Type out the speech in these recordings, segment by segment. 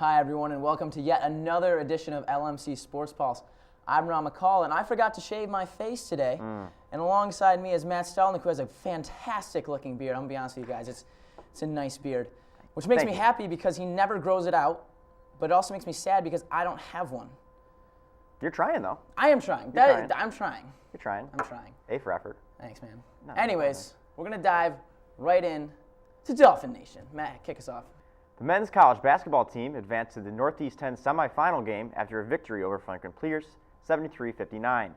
Hi, everyone, and welcome to yet another edition of LMC Sports Pulse. I'm Ron McCall, and I forgot to shave my face today. And alongside me is Matt Stelnick, who has a fantastic-looking beard. I'm going to be honest with you guys. It's a nice beard, which makes me happy because he never grows it out, but it also makes me sad because I don't have one. You're trying, though. I am trying. I'm trying. You're trying. I'm trying. A for effort. Thanks, man. No, Anyways, we're going to dive right in to Dolphin Nation. Matt, kick us off. The men's college basketball team advanced to the Northeast 10 semifinal game after a victory over Franklin Pierce, 73-59.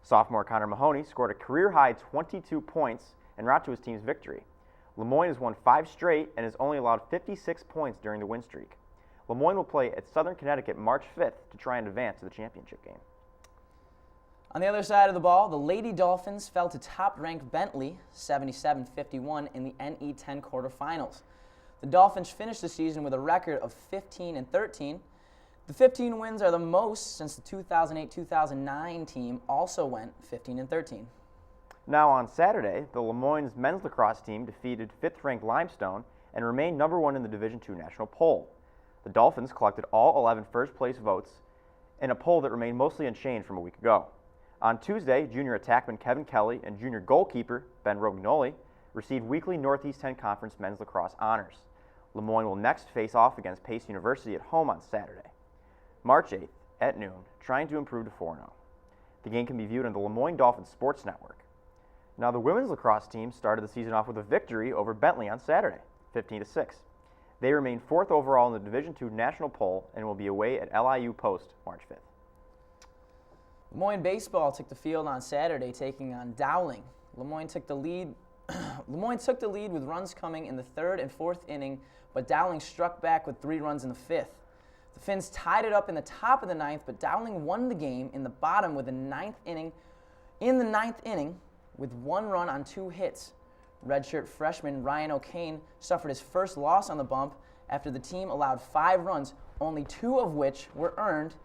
Sophomore Connor Mahoney scored a career-high 22 points and route to his team's victory. Lemoyne has won 5 straight and has only allowed 56 points during the win streak. Lemoyne will play at Southern Connecticut March 5th to try and advance to the championship game. On the other side of the ball, the Lady Dolphins fell to top-ranked Bentley, 77-51, in the NE10 quarterfinals. The Dolphins finished the season with a record of 15-13. The 15 wins are the most since the 2008-2009 team also went 15-13. Now on Saturday, the Lemoyne's men's lacrosse team defeated 5th-ranked Limestone and remained number 1 in the Division II national poll. The Dolphins collected all 11 first-place votes in a poll that remained mostly unchanged from a week ago. On Tuesday, junior attackman Kevin Kelly and junior goalkeeper Ben Rognoli received weekly Northeast 10 Conference men's lacrosse honors. Lemoyne will next face off against Pace University at home on Saturday, March 8th at noon, trying to improve to 4-0. The game can be viewed on the Lemoyne Dolphins Sports Network. Now, the women's lacrosse team started the season off with a victory over Bentley on Saturday, 15-6. They remain 4th overall in the Division II national poll and will be away at LIU Post March 5th. Lemoyne baseball took the field on Saturday, taking on Dowling. Lemoyne took the lead with runs coming in the 3rd and 4th inning, but Dowling struck back with 3 runs in the 5th. The Finns tied it up in the top of the 9th, but Dowling won the game in the bottom with the 9th inning. In the 9th inning, with 1 run on 2 hits, redshirt freshman Ryan O'Kane suffered his first loss on the bump after the team allowed 5 runs, only 2 of which were earned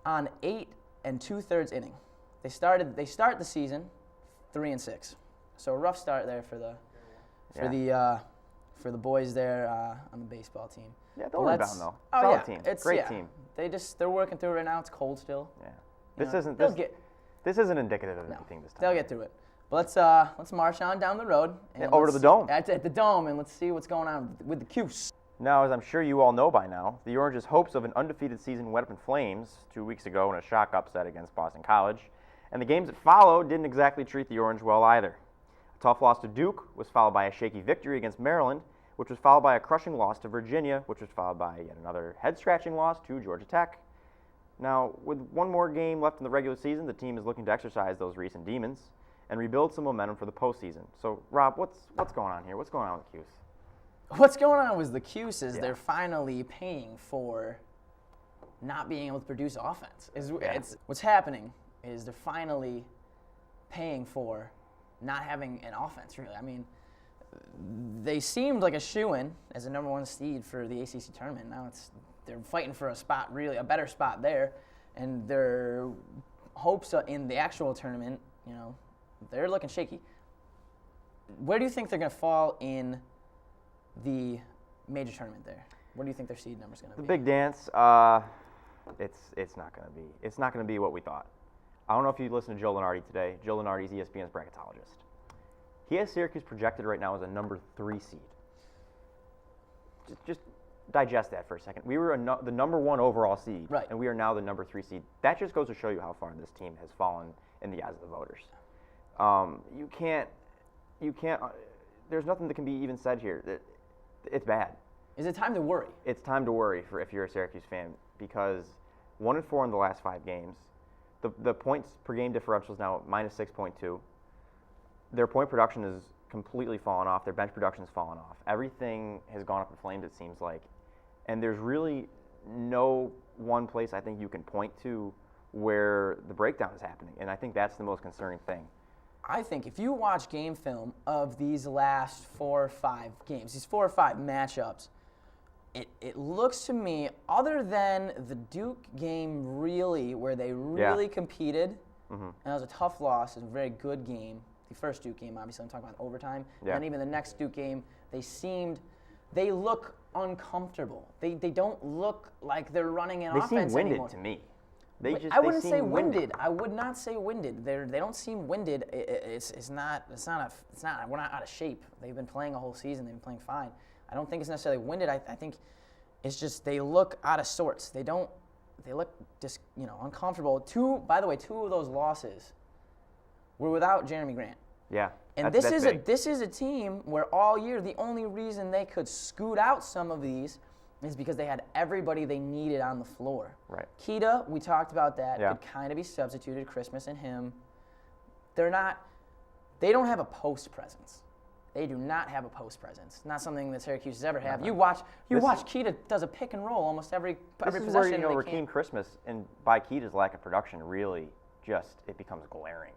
on 8 2/3 inning. They start the season 3-6. So a rough start there for the boys there on the baseball team. Yeah, they'll rebound though. Oh, Solid yeah. team. It's, Great team. They're working through it right now. It's cold still. Yeah. This isn't indicative of anything this time. They'll get through it. But let's march on down the road and over to the Dome. At the Dome, and let's see what's going on with the Cuse. Now, as I'm sure you all know by now, the Orange's hopes of an undefeated season went up in flames 2 weeks ago in a shock upset against Boston College, and the games that followed didn't exactly treat the Orange well either. A tough loss to Duke was followed by a shaky victory against Maryland, which was followed by a crushing loss to Virginia, which was followed by yet another head-scratching loss to Georgia Tech. Now, with one more game left in the regular season, the team is looking to exercise those recent demons and rebuild some momentum for the postseason. So, Rob, what's going on here? What's going on with the Cuse? What's going on with the Cuse is they're finally paying for not being able to produce offense. What's happening is they're finally paying for not having an offense, really. I mean, they seemed like a shoo-in as a number 1 seed for the ACC tournament. Now they're fighting for a spot, really, a better spot there, and their hopes in the actual tournament, they're looking shaky. Where do you think they're going to fall in the major tournament there? What do you think their seed number is going to be? The big dance, it's not going to be what we thought. I don't know if you listened to Joe Lunardi today. Joe Lunardi is ESPN's bracketologist. He has Syracuse projected right now as a number 3 seed. Just digest that for a second. We were the number 1 overall seed, right, and we are now the number 3 seed. That just goes to show you how far this team has fallen in the eyes of the voters. You can't. There's nothing that can be even said here. It's bad. Is it time to worry? It's time to worry if you're a Syracuse fan, because 1-4 in the last 5 games. The points per game differential is now -6.2. Their point production has completely fallen off. Their bench production has fallen off. Everything has gone up in flames, it seems like. And there's really no one place I think you can point to where the breakdown is happening. And I think that's the most concerning thing. I think if you watch game film of these last 4 or 5 games, these 4 or 5 matchups, it looks to me, other than the Duke game really, where they really competed, and that was a tough loss, it was a very good game. The first Duke game, obviously, I'm talking about overtime. And then even the next Duke game, they look uncomfortable. They don't look like they're running an They offense seem winded anymore. to me. I wouldn't say winded. I would not say winded. They don't seem winded. It's not. We're not out of shape. They've been playing a whole season. They've been playing fine. I don't think it's necessarily winded. I think it's just they look out of sorts. They look just uncomfortable. By the way, two of those losses were without Jeremy Grant. Yeah. And this is a team where all year the only reason they could scoot out some of these is because they had everybody they needed on the floor. Right. Keita, we talked about that, Yeah. could kind of be substituted, Christmas and him. They don't have a post presence. They do not have a post presence. Not something that Syracuse has ever had. You watch Keita does a pick and roll almost every This is possession. where, Rakeem Christmas and by Keita's lack of production really it becomes glaring.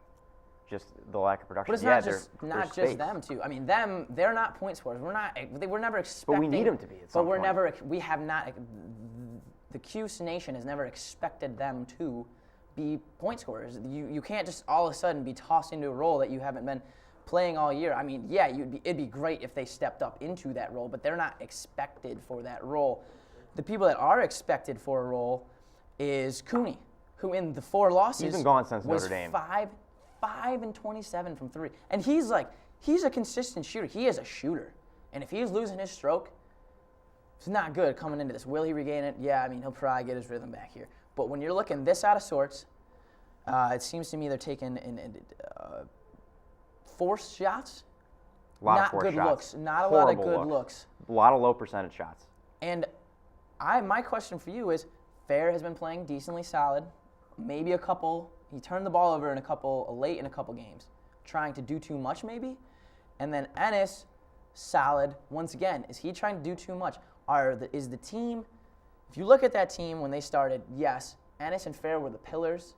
Just the lack of production. But it's not just them too. I mean, they're not point scorers. They were never expecting. But we need them to be. At some point. We have not. The Cuse Nation has never expected them to be point scorers. You can't just all of a sudden be tossed into a role that you haven't been playing all year. I mean, yeah, it'd be great if they stepped up into that role, but they're not expected for that role. The people that are expected for a role is Cooney, who in the 4 losses he's been gone since was Notre Dame. 5 and 27 from 3. And he's a consistent shooter. He is a shooter. And if he's losing his stroke, it's not good coming into this. Will he regain it? Yeah, I mean, he'll probably get his rhythm back here. But when you're looking this out of sorts, it seems to me they're taking forced shots. Not good shots. looks. Not a Horrible lot of good looks. A lot of low percentage shots. And my question for you is, Fair has been playing decently solid. Maybe he turned the ball over late in a couple games, trying to do too much maybe. And then Ennis, solid. Once again, is he trying to do too much? Is the team, if you look at that team when they started, yes, Ennis and Fair were the pillars,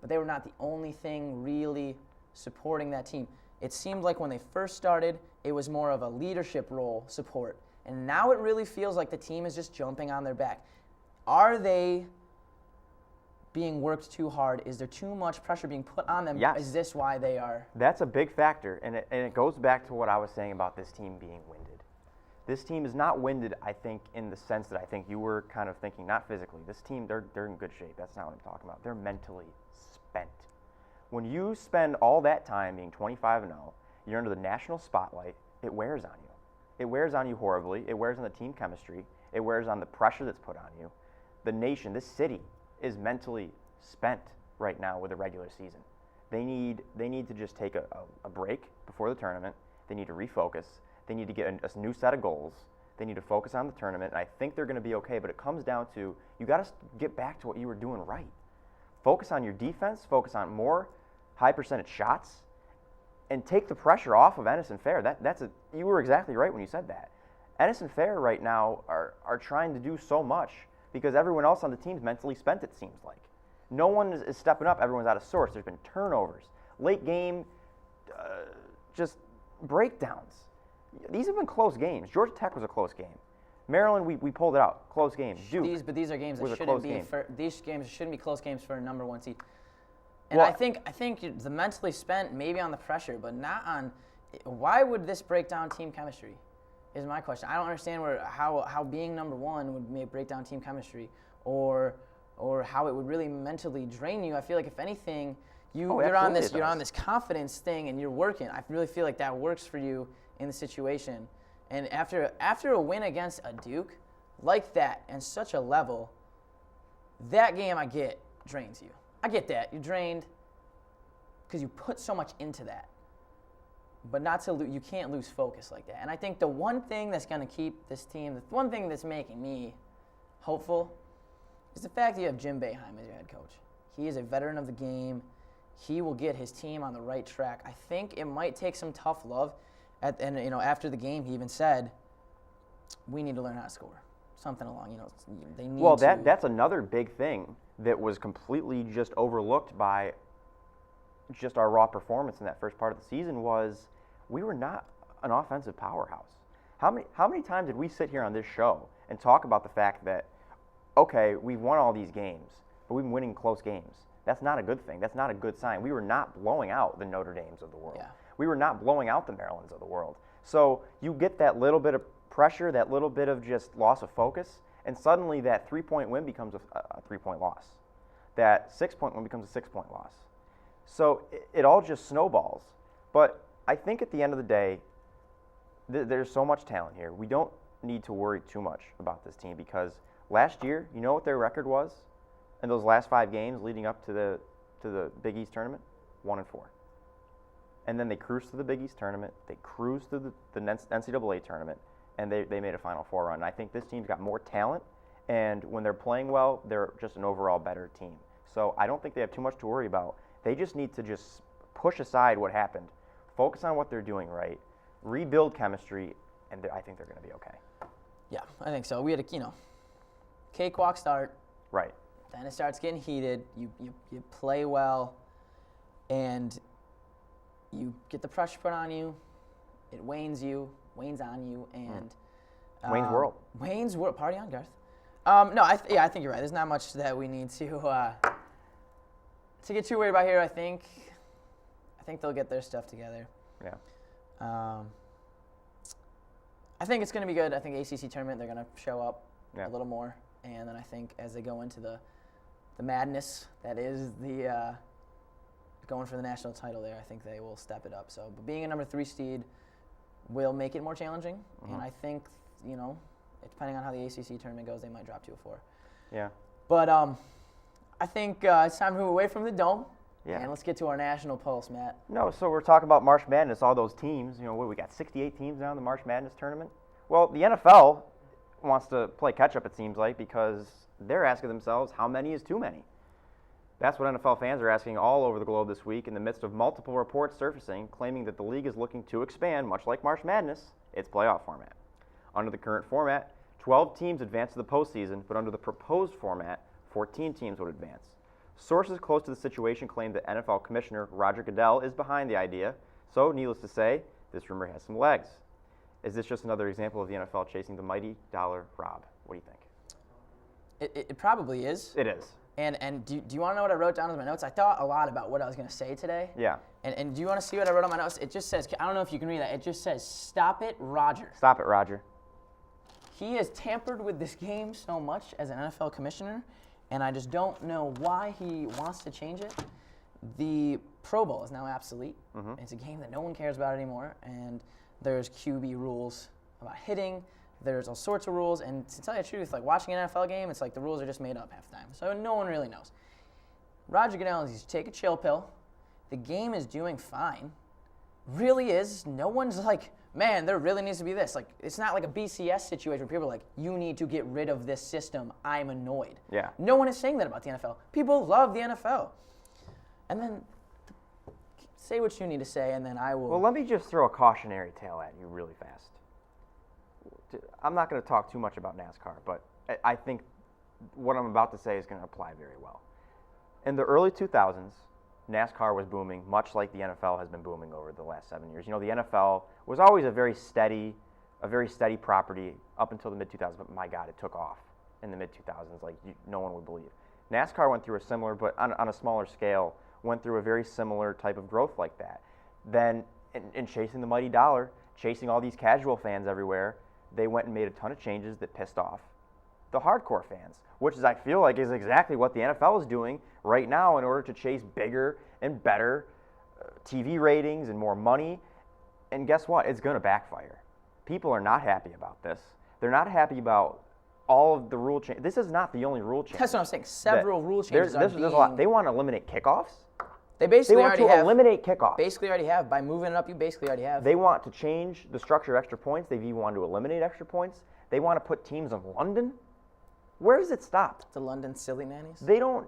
but they were not the only thing really supporting that team. It seemed like when they first started, it was more of a leadership role support. And now it really feels like the team is just jumping on their back. Are they being worked too hard? Is there too much pressure being put on them? Yes. Is this why they are? That's a big factor, and it goes back to what I was saying about this team being winded. This team is not winded, I think, in the sense that I think you were kind of thinking, not physically. This team, they're in good shape. That's not what I'm talking about. They're mentally spent. When you spend all that time being 25-0, you're under the national spotlight, it wears on you. It wears on you horribly. It wears on the team chemistry. It wears on the pressure that's put on you. The nation, this city, is mentally spent right now with the regular season. They need to just take a break before the tournament. They need to refocus. They need to get a new set of goals. They need to focus on the tournament, and I think they're going to be okay, but it comes down to you got to get back to what you were doing right. Focus on your defense, focus on more high percentage shots, and take the pressure off of Ennis and Fair. You were exactly right when you said that. Ennis and Fair right now are trying to do so much because everyone else on the team's mentally spent, it seems like. No one is stepping up. Everyone's out of sorts. There's been turnovers, late game, just breakdowns. These have been close games. Georgia Tech was a close game. Maryland, we pulled it out. Close game. Duke. These are games that shouldn't be. These games shouldn't be close games for a number 1 seed. And well, I think the mentally spent maybe on the pressure, but not on. Why would this break down team chemistry? Is my question. I don't understand how being number 1 would break down team chemistry, or how it would really mentally drain you. I feel like if anything, you're on this confidence thing and you're working. I really feel like that works for you in the situation. And after a win against a Duke like that and such a level, that game I get drains you. I get that. You're drained because you put so much into that. But you can't lose focus like that. And I think the one thing that's going to keep this team, the one thing that's making me hopeful is the fact that you have Jim Boeheim as your head coach. He is a veteran of the game. He will get his team on the right track. I think it might take some tough love. After the game, he even said, we need to learn how to score. Something along, they need to. That's another big thing that was completely just overlooked by just our raw performance in that first part of the season was we were not an offensive powerhouse. How many times did we sit here on this show and talk about the fact that, okay, we've won all these games, but we've been winning close games. That's not a good thing. That's not a good sign. We were not blowing out the Notre Dames of the world. Yeah. We were not blowing out the Marylands of the world. So you get that little bit of pressure, that little bit of just loss of focus, and suddenly that 3-point win becomes a 3-point loss. That 6-point win becomes a 6-point loss. So it all just snowballs. But I think at the end of the day, there's so much talent here. We don't need to worry too much about this team because last year, you know what their record was in those last 5 games leading up to the Big East tournament? 1-4. And then they cruised to the Big East tournament. They cruised to the NCAA tournament, and they made a Final Four run. And I think this team's got more talent, and when they're playing well, they're just an overall better team. So I don't think they have too much to worry about. They just need to just push aside what happened, focus on what they're doing right, rebuild chemistry, and I think they're going to be okay. Yeah, I think so. We had a cakewalk start. Right. Then it starts getting heated. You play well, and you get the pressure put on you. It wanes on you, and Wayne's World. Wayne's World. Party on, Garth. No, I think you're right. There's not much that we need to get too worried about here. I think they'll get their stuff together. Yeah. I think it's going to be good. I think ACC tournament, they're going to show up Yeah. a little more. And then I think as they go into the madness that is the going for the national title there, I think they will step it up. So but being a number 3 seed will make it more challenging. And I think, depending on how the ACC tournament goes, they might drop to a 4. Yeah. But I think it's time to move away from the dome. Yeah. And let's get to our national pulse, Matt. No, so we're talking about March Madness, all those teams. We got 68 teams now in the March Madness tournament. Well, the NFL wants to play catch-up, it seems like, because they're asking themselves, how many is too many? That's what NFL fans are asking all over the globe this week in the midst of multiple reports surfacing claiming that the league is looking to expand, much like March Madness, its playoff format. Under the current format, 12 teams advance to the postseason, but under the proposed format, 14 teams would advance. Sources close to the situation claim that NFL Commissioner Roger Goodell is behind the idea, so needless to say, this rumor has some legs. Is this just another example of the NFL chasing the mighty dollar, Rob? What do you think? It probably is. It is. And do you want to know what I wrote down in my notes? I thought a lot about what I was going to say today. Yeah. And do you want to see what I wrote on my notes? It just says, I don't know if you can read that. It just says, "Stop it, Roger." Stop it, Roger. He has tampered with this game so much as an NFL commissioner, and I just don't know why he wants to change it. The Pro Bowl is now obsolete. Mm-hmm. It's a game that no one cares about anymore, and there's QB rules about hitting. There's all sorts of rules, and to tell you the truth, like watching an NFL game, it's like the rules are just made up half the time. So no one really knows. Roger Goodell needs to take a chill pill. The game is doing fine. Really is. No one's like, man, there really needs to be this. Like, it's not like a BCS situation where people are like, you need to get rid of this system. I'm annoyed. Yeah. No one is saying that about the NFL. People love the NFL. And then say what you need to say, and then I will. Well, let me just throw a cautionary tale at you really fast. I'm not going to talk too much about NASCAR, but I think what I'm about to say is going to apply very well. In the early 2000s, NASCAR was booming, much like the NFL has been booming over the last 7 years. The NFL was always a very steady property up until the mid-2000s, but my God, it took off in the mid-2000s like no one would believe. NASCAR went through a similar, but on a smaller scale, went through a very similar type of growth like that. Then, in chasing the mighty dollar, chasing all these casual fans everywhere, they went and made a ton of changes that pissed off the hardcore fans, which is, I feel like, is exactly what the NFL is doing right now in order to chase bigger and better TV ratings and more money. And guess what? It's going to backfire. People are not happy about this. They're not happy about all of the rule change. This is not the only rule change. That's what I'm saying. Several rule changes there's a lot. They want to eliminate kickoffs. They basically want to eliminate kickoffs. Basically already have. By moving it up, you basically already have. They want to change the structure of extra points. They even want to eliminate extra points. They want to put teams in London. Where does it stop? The London silly nannies? They don't.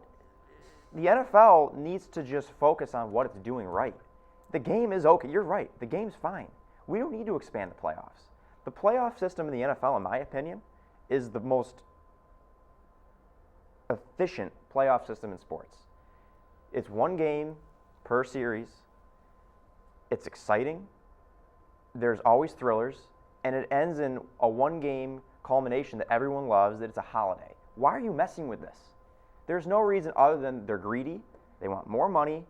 The NFL needs to just focus on what it's doing right. The game is okay. You're right. The game's fine. We don't need to expand the playoffs. The playoff system in the NFL, in my opinion, is the most efficient playoff system in sports. It's one game per series. It's exciting. There's always thrillers. And it ends in a one-game culmination that everyone loves, that it's a holiday. Why are you messing with this? There's no reason other than they're greedy, they want more money,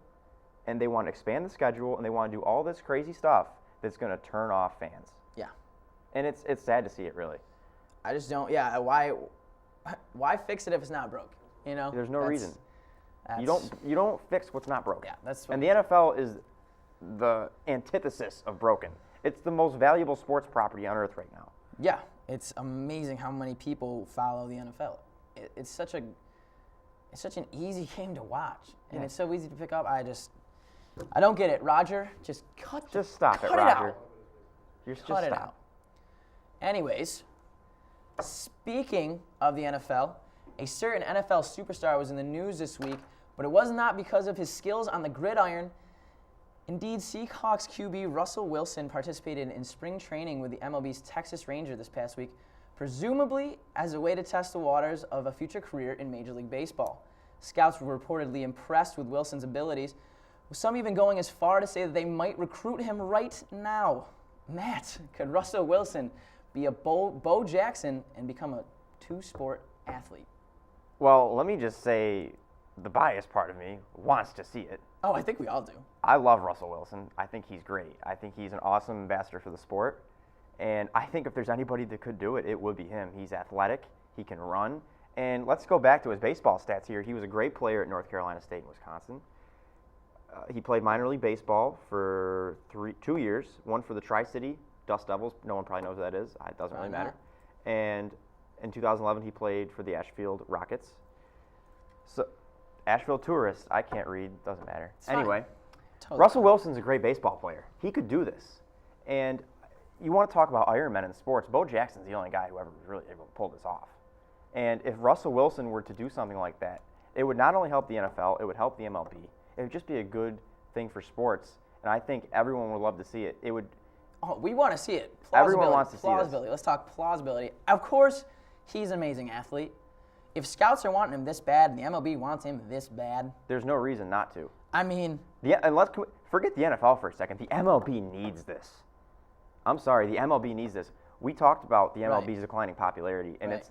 and they want to expand the schedule, and they want to do all this crazy stuff that's going to turn off fans. Yeah. And it's sad to see it, really. I just don't. Yeah, why fix it if it's not broke? You know, There's no reason. You don't fix what's not broken. Yeah, that's. And the NFL is the antithesis of broken. It's the most valuable sports property on earth right now. Yeah, it's amazing how many people follow the NFL. It's such an easy game to watch, and it's so easy to pick up. I don't get it, Roger. Just stop it, Roger. Out. Cut it out. Anyways, speaking of the NFL, a certain NFL superstar was in the news this week, but it was not because of his skills on the gridiron. Indeed, Seahawks QB Russell Wilson participated in spring training with the MLB's Texas Rangers this past week, presumably as a way to test the waters of a future career in Major League Baseball. Scouts were reportedly impressed with Wilson's abilities, with some even going as far to say that they might recruit him right now. Matt, could Russell Wilson be a Bo Jackson and become a two-sport athlete? Well, let me just say the biased part of me wants to see it. Oh, I think we all do. I love Russell Wilson. I think he's great. I think he's an awesome ambassador for the sport. And I think if there's anybody that could do it, it would be him. He's athletic. He can run. And let's go back to his baseball stats here. He was a great player at North Carolina State and Wisconsin. He played minor league baseball for 2 years, one for the Tri-City Dust Devils. No one probably knows who that is. It doesn't really matter. And in 2011, he played for the Ashfield Rockets. So, Asheville Tourists, I can't read, doesn't matter. Anyway, totally. Russell Wilson's a great baseball player. He could do this. And you want to talk about Iron Men in sports, Bo Jackson's the only guy who ever was really able to pull this off. And if Russell Wilson were to do something like that, it would not only help the NFL, it would help the MLB. It would just be a good thing for sports. And I think everyone would love to see it. It would. Oh, we want to see it. Everyone wants to see this. Let's talk plausibility. Of course, he's an amazing athlete. If scouts are wanting him this bad and the MLB wants him this bad, there's no reason not to. I mean, and let's forget the NFL for a second. The MLB needs this. I'm sorry, the MLB needs this. We talked about the MLB's declining popularity, and it's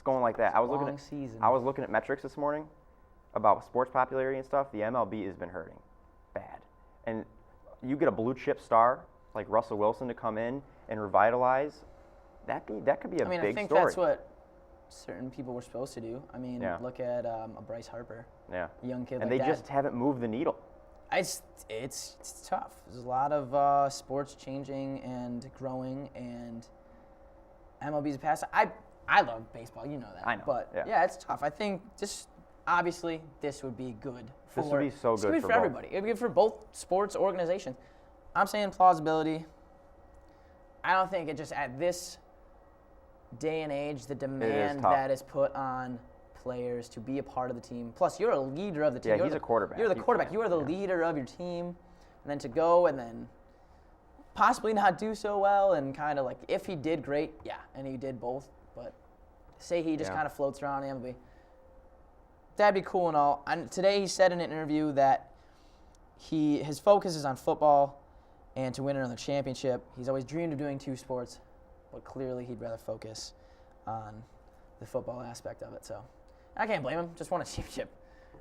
going like that. I was looking at metrics this morning about sports popularity and stuff. The MLB has been hurting bad, and you get a blue chip star like Russell Wilson to come in and revitalize. That could be a big story. I think that's what certain people were supposed to do. I mean, look at a Bryce Harper, a young kid and like that. And they just haven't moved the needle. It's tough. There's a lot of sports changing and growing, and MLB's a pass. I love baseball, you know that. I know. But yeah, it's tough. I think obviously this would be good. This would be so good for everybody. It would be good for both sports organizations. I'm saying plausibility. I don't think it just at this day and age, the demand that is put on players to be a part of the team. Plus, you're a leader of the team. Yeah, he's a quarterback. You're the quarterback. You are the leader of your team. And then to go and then possibly not do so well and kind of like, if he did great, and he did both. But say he just kind of floats around the MLB. That'd be cool and all. And today he said in an interview that his focus is on football and to win another championship. He's always dreamed of doing two sports, but clearly he'd rather focus on the football aspect of it. So I can't blame him. Just want a championship.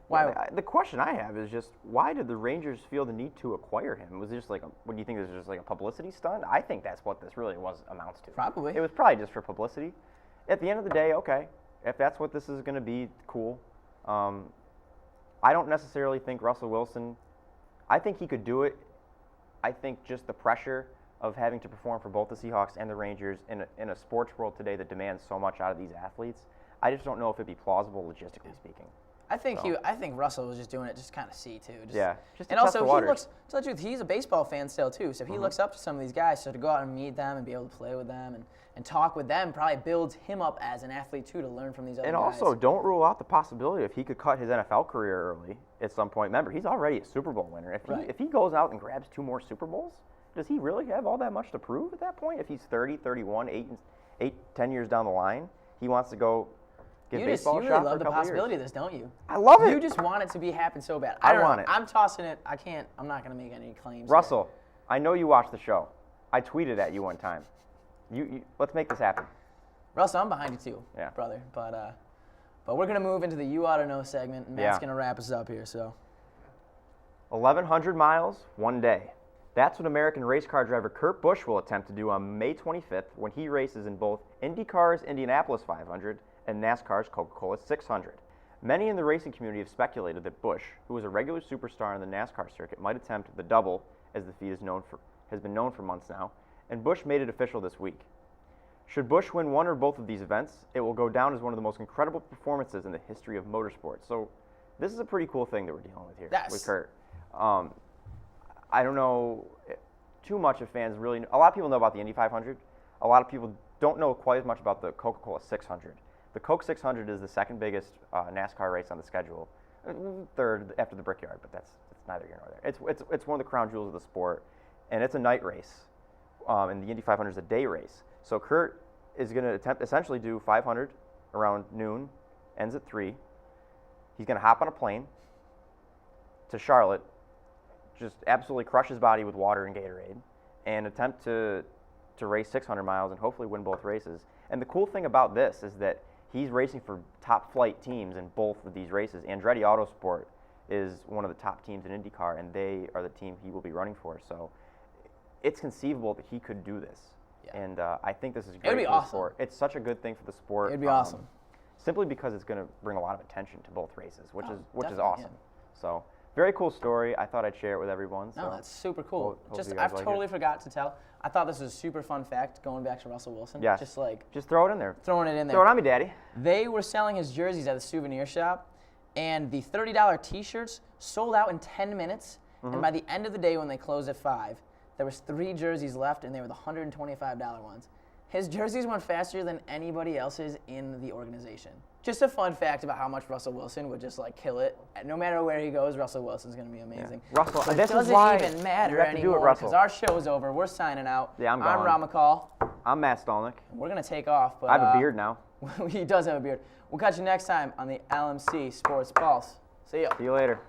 Why? The question I have is just, why did the Rangers feel the need to acquire him? Was it just like, what do you think, this was just like a publicity stunt? I think that's what this really amounts to. Probably. It was probably just for publicity. At the end of the day, okay, if that's what this is going to be, cool. I don't necessarily think Russell Wilson, I think he could do it. I think just the pressure of having to perform for both the Seahawks and the Rangers in a sports world today that demands so much out of these athletes, I just don't know if it'd be plausible logistically speaking. I think Russell was just doing it just to kind of see too. Just to and test also the waters. he looks. To tell the truth, he's a baseball fan still too. So if he looks up to some of these guys, so to go out and meet them and be able to play with them and talk with them probably builds him up as an athlete too, to learn from these other guys. And also, don't rule out the possibility if he could cut his NFL career early at some point. Remember, he's already a Super Bowl winner. If he goes out and grabs 2 more Super Bowls, does he really have all that much to prove at that point? If he's 30, 31, 10 years down the line, he wants to go give baseball a shot. You really love the possibility of this, don't you? I love it. You just want it to happen so bad. I want it. I'm tossing it. I'm not going to make any claims. Russell, I know you watch the show. I tweeted at you one time. Let's make this happen. Russell, I'm behind you too, brother. But we're going to move into the You Ought to Know segment, and Matt's going to wrap us up here. So, 1,100 miles, one day. That's what American race car driver Kurt Busch will attempt to do on May 25th when he races in both IndyCar's Indianapolis 500 and NASCAR's Coca-Cola 600. Many in the racing community have speculated that Busch, who is a regular superstar on the NASCAR circuit, might attempt the double, as the feat has been known for months now, and Busch made it official this week. Should Busch win one or both of these events, it will go down as one of the most incredible performances in the history of motorsports. So this is a pretty cool thing that we're dealing with here with Kurt. I don't know too much of fans really. A lot of people know about the Indy 500. A lot of people don't know quite as much about the Coca-Cola 600. The Coke 600 is the second biggest NASCAR race on the schedule, third after the Brickyard, but it's neither here nor there. It's one of the crown jewels of the sport, and it's a night race, and the Indy 500 is a day race. So Kurt is going to attempt essentially do 500 around noon, ends at 3. He's going to hop on a plane to Charlotte, just absolutely crush his body with water and Gatorade, and attempt to race 600 miles and hopefully win both races. And the cool thing about this is that he's racing for top flight teams in both of these races. Andretti Autosport is one of the top teams in IndyCar, and they are the team he will be running for. So it's conceivable that he could do this. Yeah. And I think this is great for the sport. It's such a good thing for the sport. It'd be awesome. Simply because it's going to bring a lot of attention to both races, which is awesome. Yeah. So very cool story. I thought I'd share it with everyone. So no, that's super cool. Hope I've totally forgot to tell. I thought this was a super fun fact going back to Russell Wilson. Yes. Just throw it in there. Throwing it in there. Throw it on me, Daddy. They were selling his jerseys at the souvenir shop, and the $30 T-shirts sold out in 10 minutes. Mm-hmm. And by the end of the day, when they closed at 5, there was 3 jerseys left, and they were the $125 ones. His jerseys went faster than anybody else's in the organization. Just a fun fact about how much Russell Wilson would just kill it. No matter where he goes, Russell Wilson's going to be amazing. Yeah. Russell, but this it doesn't is why even matter anymore because our show's over. We're signing out. Yeah, I'm gone. I'm Ron McCall. I'm Matt Stolnick. We're going to take off. But I have a beard now. He does have a beard. We'll catch you next time on the LMC Sports Pulse. See ya. See you later.